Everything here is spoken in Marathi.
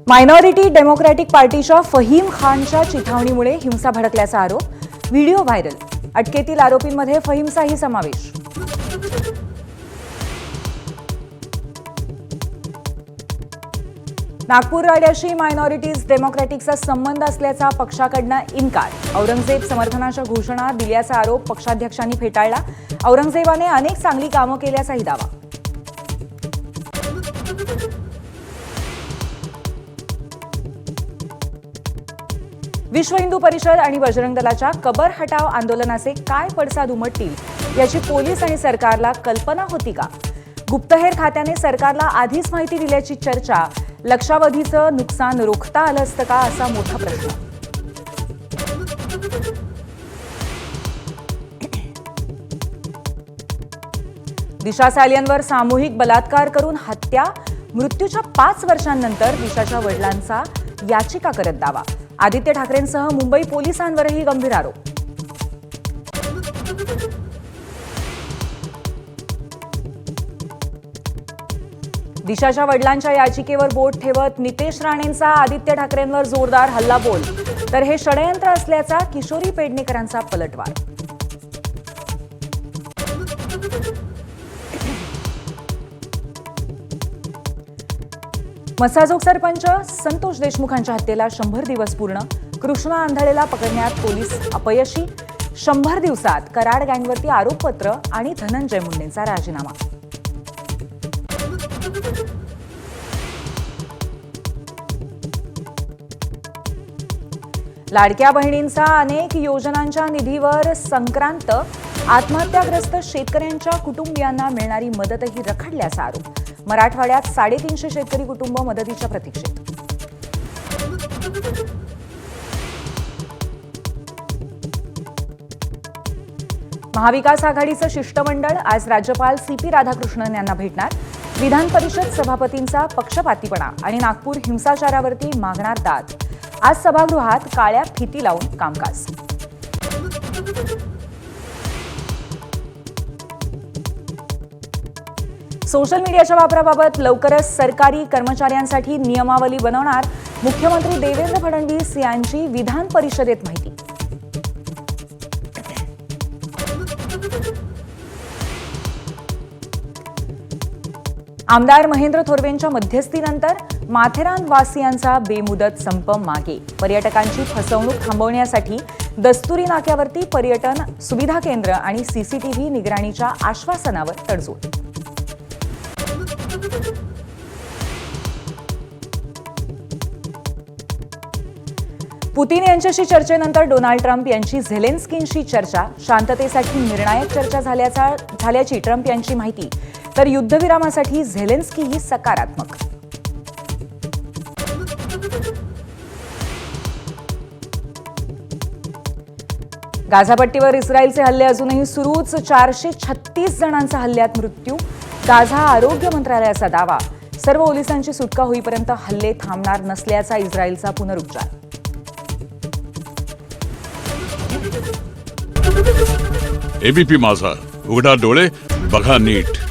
मायनॉरिटी डेमोक्रॅटिक पार्टीच्या फहीम खानच्या चिथावणीमुळे हिंसा भडकल्याचा आरोप, व्हिडिओ व्हायरल. अटकेतील आरोपींमध्ये फहीमचाही समावेश. नागपूर राड्याशी मायनॉरिटीज डेमोक्रॅटिकचा संबंध असल्याचा पक्षाकडनं इन्कार. औरंगजेब समर्थनाच्या घोषणा दिल्याचा आरोप पक्षाध्यक्षांनी फेटाळला. औरंगजेबाने अनेक चांगली कामं केल्याचाही दावा. विश्व हिंदू परिषद आणि बजरंग दलाच्या कबर हटाव आंदोलनाचे काय पडसाद उमटतील याची पोलीस आणि सरकारला कल्पना होती का? गुप्तहेर खात्याने सरकारला आधीच माहिती दिल्याची चर्चा. लक्षावधीचं नुकसान रोखता आलं असतं का, असा मोठा प्रश्न. दिशा सालियनवर सामूहिक बलात्कार करून हत्या. मृत्यूच्या 5 वर्षांनंतर दिशाच्या वडिलांचा याचिका करत दावा. आदित्य ठाकरेंसह मुंबई पोलिसांवरही गंभीर आरोप. दिशाच्या वडिलांच्या याचिकेवर बोट ठेवत नितेश राणेंचा आदित्य ठाकरेंवर जोरदार हल्लाबोल. तर हे षडयंत्र असल्याचा किशोरी पेडणेकरांचा पलटवार. मसाजोग सरपंच संतोष देशमुखांच्या हत्येला 100 दिवस पूर्ण. कृष्णा आंधळेला पकडण्यात पोलीस अपयशी. 100 दिवसात कराड गँगवरती आरोपपत्र आणि धनंजय मुंडेंचा राजीनामा. लाडक्या बहिणींचा अनेक योजनांच्या निधीवर संक्रांत. आत्महत्याग्रस्त शेतकऱ्यांच्या कुटुंबियांना मिळणारी मदतही रखडल्याचा आरोप. मराठवाड्यात 350 शेतकरी कुटुंब मदतीच्या प्रतीक्षेत. महाविकास आघाडीचं शिष्टमंडळ आज राज्यपाल CP राधाकृष्णन यांना भेटणार. विधान परिषद सभापतींचा पक्षपातीपणा आणि नागपूर हिंसाचारावरती मागणार दाद. आज सभागृहात काळ्या फिती लावून कामकाज. सोशल मीडियाच्या वापराबाबत लवकरच सरकारी कर्मचाऱ्यांसाठी नियमावली बनवणार. मुख्यमंत्री देवेंद्र फडणवीस यांची विधान परिषदेत माहिती. आमदार महेंद्र थोरवेंच्या मध्यस्थीनंतर माथेरान वासियांचा बेमुदत संप मागे. पर्यटकांची फसवणूक थांबवण्यासाठी दस्तुरी नाक्यावरती पर्यटन सुविधा केंद्र आणि CCTV निगराणीच्या आश्वासनावर तडजोड. पुतीन यांच्याशी चर्चेनंतर डोनाल्ड ट्रम्प यांची झेलेन्स्कींशी चर्चा. शांततेसाठी निर्णायक चर्चा झाल्याची ट्रम्प यांची माहिती. तर युद्धविरामासाठी झेलेन्स्कीही सकारात्मक. गाझापट्टीवर इस्रायलचे हल्ले अजूनही सुरूच. 436 जणांचा हल्ल्यात मृत्यू. गाझा आरोग्य मंत्रालयाचा दावा. सर्व पोलिसांची सुटका होईपर्यंत हल्ले थांबणार नसल्याचा इस्रायलचा पुनरुच्चार. ABP माझा, उघडा डोळे बघा नीट.